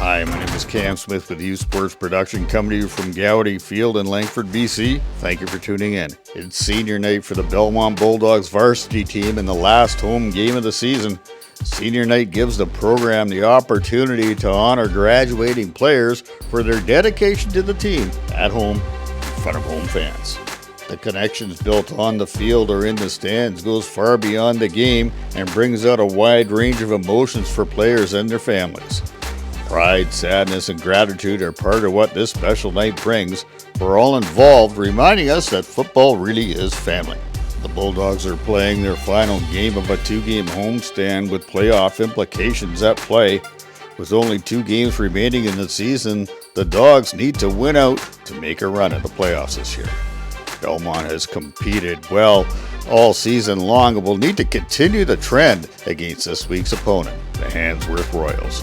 Hi, my name is Cam Smith with U Sports Production, coming to you from Goudy Field in Langford, BC. Thank you for tuning in. It's senior night for the Belmont Bulldogs varsity team in the last home game of the season. Senior night gives the program the opportunity to honor graduating players for their dedication to the team at home in front of home fans. The connections built on the field or in the stands goes far beyond the game and brings out a wide range of emotions for players and their families. Pride, sadness, and gratitude are part of what this special night brings. We're all involved, reminding us that football really is family. The Bulldogs are playing their final game of a two-game homestand with playoff implications at play. With only 2 games remaining in the season, the Dogs need to win out to make a run at the playoffs this year. Belmont has competed well all season long and will need to continue the trend against this week's opponent, the Handsworth Royals.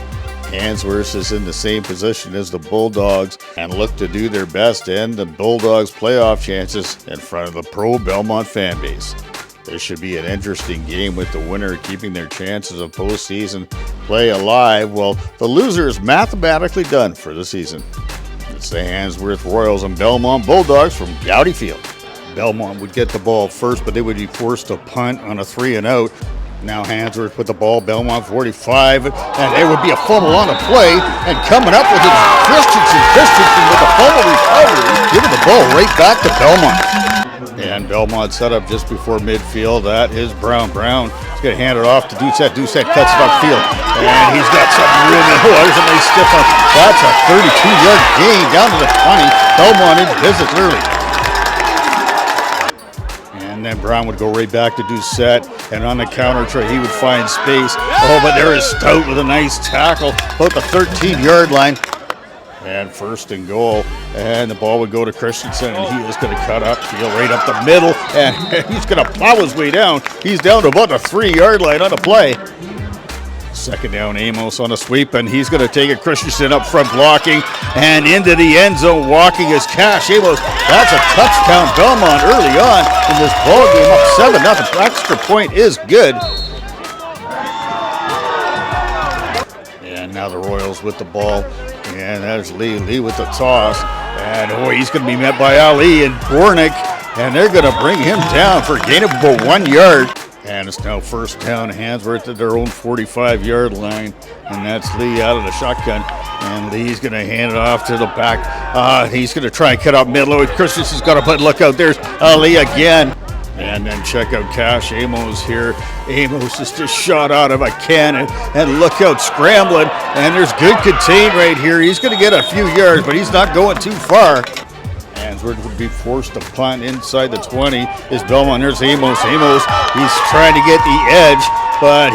Handsworth is in the same position as the Bulldogs and look to do their best to end the Bulldogs' playoff chances in front of the pro Belmont fan base. This should be an interesting game, with the winner keeping their chances of postseason play alive, while the loser is mathematically done for the season. It's the Handsworth Royals and Belmont Bulldogs from Goudy Field. Belmont would get the ball first, but they would be forced to punt on a 3-and-out. Now Handsworth with the ball, Belmont 45, and there would be a fumble on the play, and coming up with it, Christensen with a fumble recovery, giving the ball right back to Belmont. And Belmont set up just before midfield. That is Brown. He's going to hand it off to Doucette. Doucette cuts it upfield, and he's got something really, there's a nice stiff one. That's a 32-yard gain down to the 20. Belmont in business early. And then Brown would go right back to Doucette, and on the counter try he would find space. Oh, but there is Stout with a nice tackle about the 13-yard line. And first and goal, and the ball would go to Christensen, and he is going to cut up field right up the middle, and he's going to plow his way down. He's down to about the 3-yard line on the play. Second down, Amos on a sweep, and he's going to take it. Christensen up front blocking, and into the end zone walking is Cash Amos. That's a touchdown, Belmont, early on in this ball game, up 7-0. Extra point is good. And now the Royals with the ball, and there's Lee with the toss, and he's going to be met by Ali and Bornick, and they're going to bring him down for a gain of about 1 yard. And it's now first down, Handsworth at their own 45-yard line, and that's Lee out of the shotgun, and Lee's going to hand it off to the back. He's going to try and cut out middle. Christensen's got to look out. There's Ali again. And then check out Cash Amos here. Amos is just shot out of a cannon, and look out, scrambling, and there's good contain right here. He's going to get a few yards, but he's not going too far. Handsworth would be forced to punt inside the 20. Is Belmont? There's Amos. He's trying to get the edge, but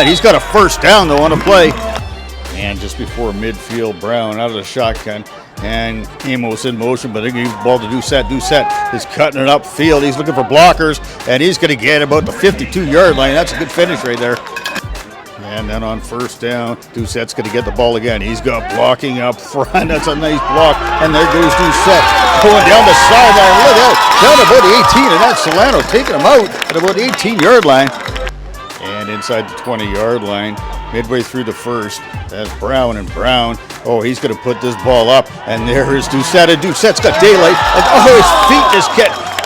he's got a first down though on the play. And just before midfield, Brown out of the shotgun, and Amos in motion, but they give the ball to Doucette. Doucette is cutting it upfield. He's looking for blockers, and he's going to get about the 52-yard line. That's a good finish right there. And then on first down, Doucette's going to get the ball again. He's got blocking up front. That's a nice block. And there goes Doucette going down the sideline. Look out, down about the 18, and that's Solano taking him out at about the 18-yard line. And inside the 20-yard line, midway through the first, that's Brown. He's going to put this ball up, and there is Doucette. And Doucette's got daylight. And his feet just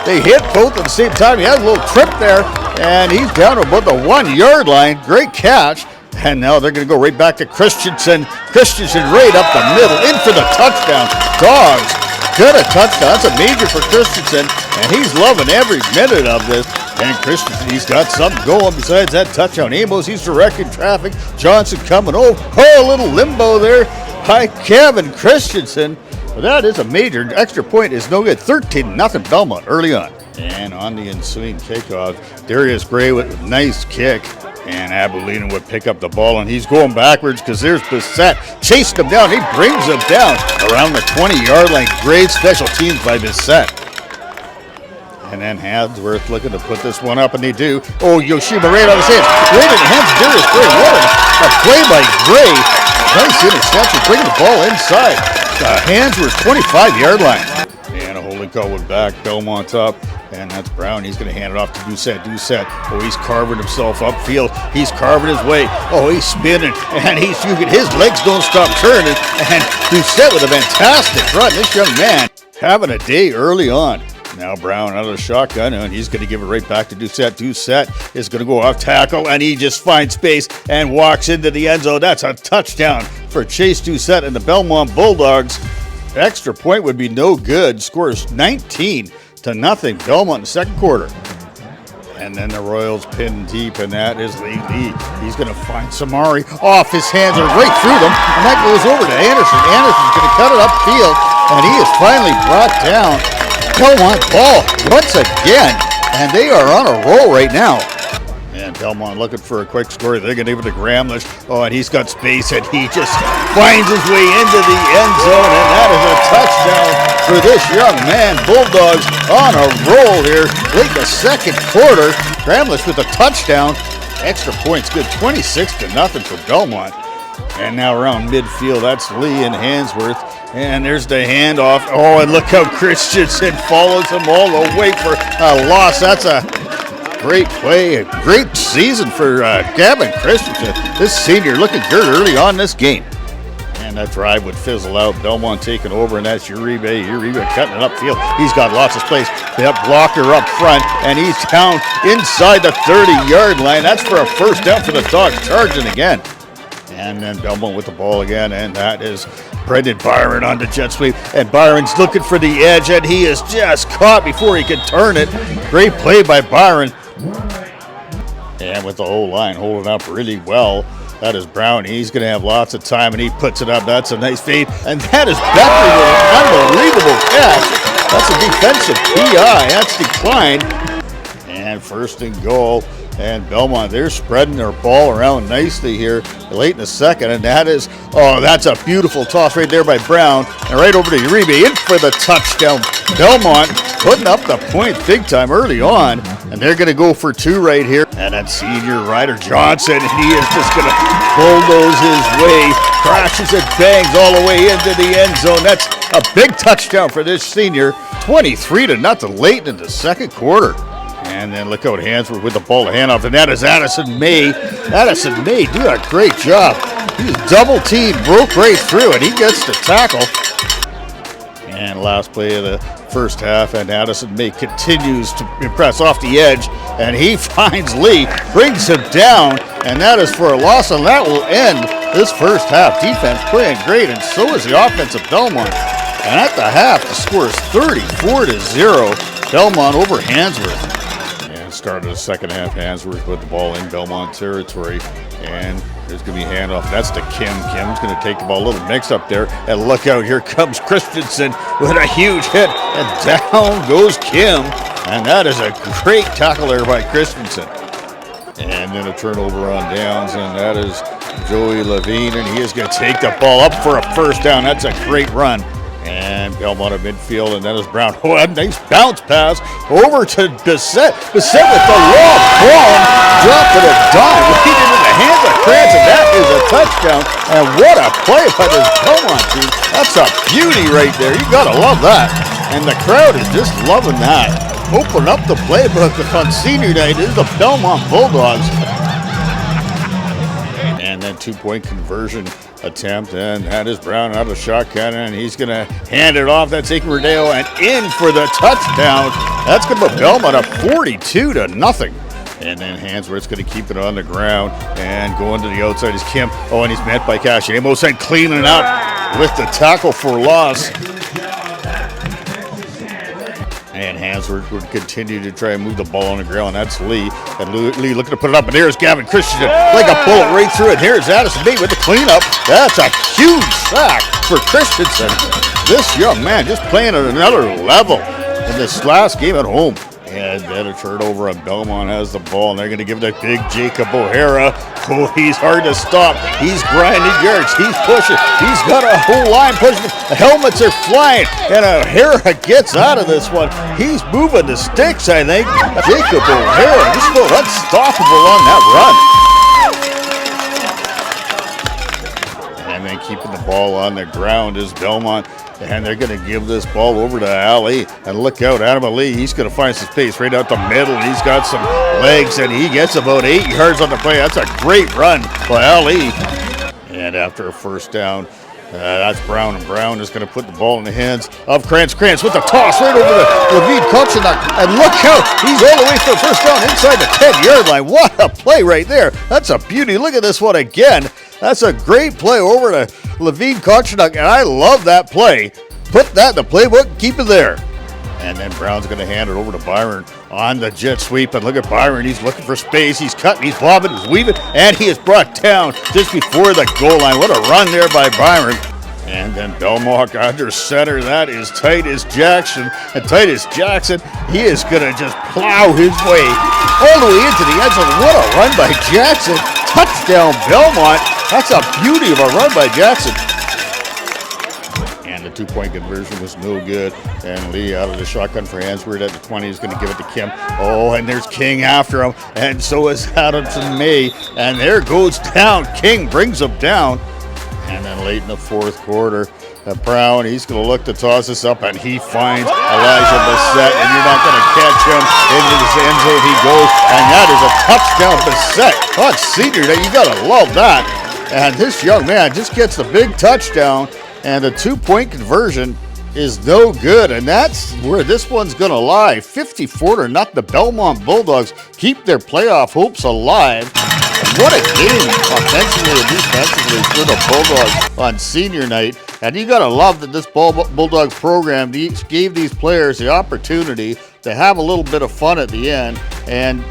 they hit both at the same time. He had a little trip there, and he's down to about the 1-yard line. Great catch. And now they're going to go right back to Christensen. Christensen right up the middle, in for the touchdown. Dogs got a touchdown. That's a major for Christensen, and he's loving every minute of this. And Christensen, he's got something going besides that touchdown. Amos, he's directing traffic. Johnson coming over. A little limbo there by Kevin Christensen. But that is a major. Extra point is no good. 13-0 Belmont early on. And on the ensuing kickoff, Darius Gray with a nice kick. And Abilene would pick up the ball, and he's going backwards because there's Bissett chasing him down. He brings him down around the 20-yard line. Great special teams by Bissett. And then Handsworth looking to put this one up, and they do. Yoshima right on his hands. Right in the hands of Darius Gray. What a play by Gray. Nice interception, bringing the ball inside the Handsworth 25-yard line. And a holding call with back. Belmont up. And that's Brown. He's going to hand it off to Doucette. Doucette, oh, he's carving himself upfield. He's carving his way. Oh, he's spinning. And his legs don't stop turning. And Doucette with a fantastic run. This young man having a day early on. Now Brown out of the shotgun, and he's going to give it right back to Doucette. Doucette is going to go off tackle, and he just finds space and walks into the end zone. That's a touchdown for Chase Doucette and the Belmont Bulldogs. Extra point would be no good. Scores 19-0. Belmont in the second quarter. And then the Royals pin deep, and that is Lee. He's going to find Samari off his hands and right through them, and that goes over to Anderson. Anderson's going to cut it upfield, and he is finally brought down. Belmont ball once again, and they are on a roll right now. And Belmont looking for a quick score. They're going to give it to Gramlich. Oh, and he's got space, and he just finds his way into the end zone, and that is a touchdown for this young man. Bulldogs on a roll here late in the second quarter. Gramlich with a touchdown. Extra points good, 26-0 for Belmont. And now around midfield, that's Lee and Handsworth. And there's the handoff. Oh, and look how Christensen follows him all the way for a loss. That's a great play, a great season for Gavin Christensen. This senior looking good early on this game. And that drive would fizzle out. Belmont taking over, and that's Uribe. Uribe cutting it upfield. He's got lots of space. That blocker up front, and he's down inside the 30-yard line. That's for a first down for the Dogs, charging again. And then Belmont with the ball again, and that is Brendan Byron on the jet sweep. And Byron's looking for the edge, and he is just caught before he can turn it. Great play by Byron. And with the whole line holding up really well, that is Brown. He's going to have lots of time, and he puts it up. That's a nice fade. And that is Becker with an unbelievable catch. That's a defensive PI. That's declined. And first and goal. And Belmont, they're spreading their ball around nicely here late in the second. And that is, oh, that's a beautiful toss right there by Brown. And right over to Uribe, in for the touchdown. Belmont putting up the point big time early on. And they're going to go for two right here. And that senior Ryder Johnson, he is just going to bulldoze his way. Crashes and bangs all the way into the end zone. That's a big touchdown for this senior. 23-0 late in the second quarter. And then look out, Handsworth with the ball to handoff, and that is Addison May. Addison May do a great job. He's double teamed, broke right through it. He gets the tackle. And last play of the first half, and Addison May continues to impress off the edge, and he finds Lee, brings him down, and that is for a loss, and that will end this first half. Defense playing great, and so is the offense of Belmont. And at the half, the score is 34-0. Belmont over Handsworth. Start of the second half, Handsworth with the ball in Belmont territory, and there's going to be a handoff. That's to Kim. Kim's going to take the ball, a little mix up there, and look out, here comes Christensen with a huge hit, and down goes Kim, and that is a great tackle there by Christensen. And then a turnover on downs, and that is Joey Levine, and he is going to take the ball up for a first down. That's a great run. And Belmont at midfield, and that is Brown. Oh, a nice bounce pass over to Bissett. Bissett with the long ball, dropping a dime right into the hands of Krantz, and that is a touchdown. And what a play by this Belmont team. That's a beauty right there. You gotta love that. And the crowd is just loving that. Open up the playbook on senior night. This is the Belmont Bulldogs. And then 2-point conversion attempt, and that is Brown out of the shotgun, and he's going to hand it off. That's Aiken Rodeo, and in for the touchdown. That's going to put Belmont up 42-0. And then Handsworth's going to keep it on the ground, and going to the outside is Kim. Oh, and he's met by Cash. Amos and cleaning out with the tackle for loss. And Handsworth would continue to try and move the ball on the ground. That's Lee. And Lee looking to put it up. And there's Gavin Christensen. Like a bullet right through it. Here's Addison May with the cleanup. That's a huge sack for Christensen. This young man just playing at another level in this last game at home. And then a turnover, and Belmont has the ball, and they're going to give it to big Jacob O'Hara. Oh, he's hard to stop. He's grinding yards. He's pushing. He's got a whole line pushing. The helmets are flying, and O'Hara gets out of this one. He's moving the sticks, I think. Jacob O'Hara just about unstoppable on that run. And then keeping the ball on the ground is Belmont. And they're going to give this ball over to Ali. And look out, Adam Ali, he's going to find some space right out the middle. And he's got some legs, and he gets about 8 yards on the play. That's a great run by Ali. And after a first down, that's Brown, and Brown is going to put the ball in the hands of Krantz. Krantz with the toss right over to Levid Kochenak. And look out, he's all the way for the first down inside the 10-yard line. What a play right there. That's a beauty. Look at this one again. That's a great play over to Levid Kochenak, and I love that play. Put that in the playbook, keep it there. And then Brown's going to hand it over to Byron on the jet sweep. And look at Byron. He's looking for space. He's cutting, he's bobbing, he's weaving, and he is brought down just before the goal line. What a run there by Byron. And then Belmont under center. That is Titus Jackson. And Titus Jackson, he is going to just plow his way all the way into the end zone. What a run by Jackson. Touchdown, Belmont. That's a beauty of a run by Jackson. And the 2-point conversion was no good. And Lee out of the shotgun for Handsworth at the 20 is going to give it to Kim. Oh, and there's King after him. And so is Adamson May. And there goes down. King brings him down. And then late in the fourth quarter, Brown, he's going to look to toss this up, and he finds Elijah Bissett, and you're not going to catch him into the end zone. He goes, and that is a touchdown, Bissett. Oh, senior, you got to love that. And this young man just gets the big touchdown, and the 2-point conversion is no good, and that's where this one's going to lie. 54-0. The Belmont Bulldogs keep their playoff hopes alive. What a game offensively and defensively for the Bulldogs on senior night. And you got to love that this Bulldogs program gave these players the opportunity to have a little bit of fun at the end. And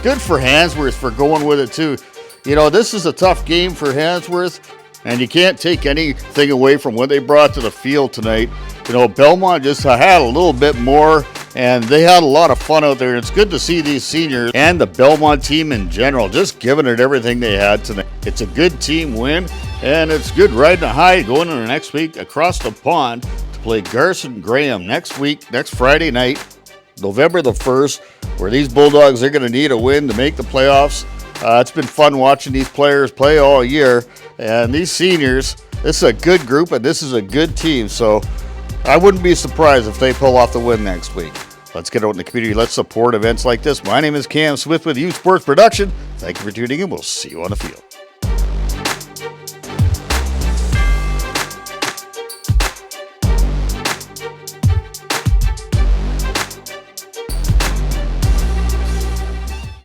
good for Handsworth for going with it too. You know, this is a tough game for Handsworth, and you can't take anything away from what they brought to the field tonight. You know, Belmont just had a little bit more, and they had a lot of fun out there. It's good to see these seniors and the Belmont team in general just giving it everything they had tonight. It's a good team win, and it's good riding a high going into the next week across the pond to play Garson Graham next Friday night, November the 1st, where these Bulldogs are going to need a win to make the playoffs. It's been fun watching these players play all year, and these seniors, this is a good group, and this is a good team, so I wouldn't be surprised if they pull off the win next week. Let's get out in the community. Let's support events like this. My name is Cam Smith with Youth Sports Production. Thank you for tuning in. We'll see you on the field.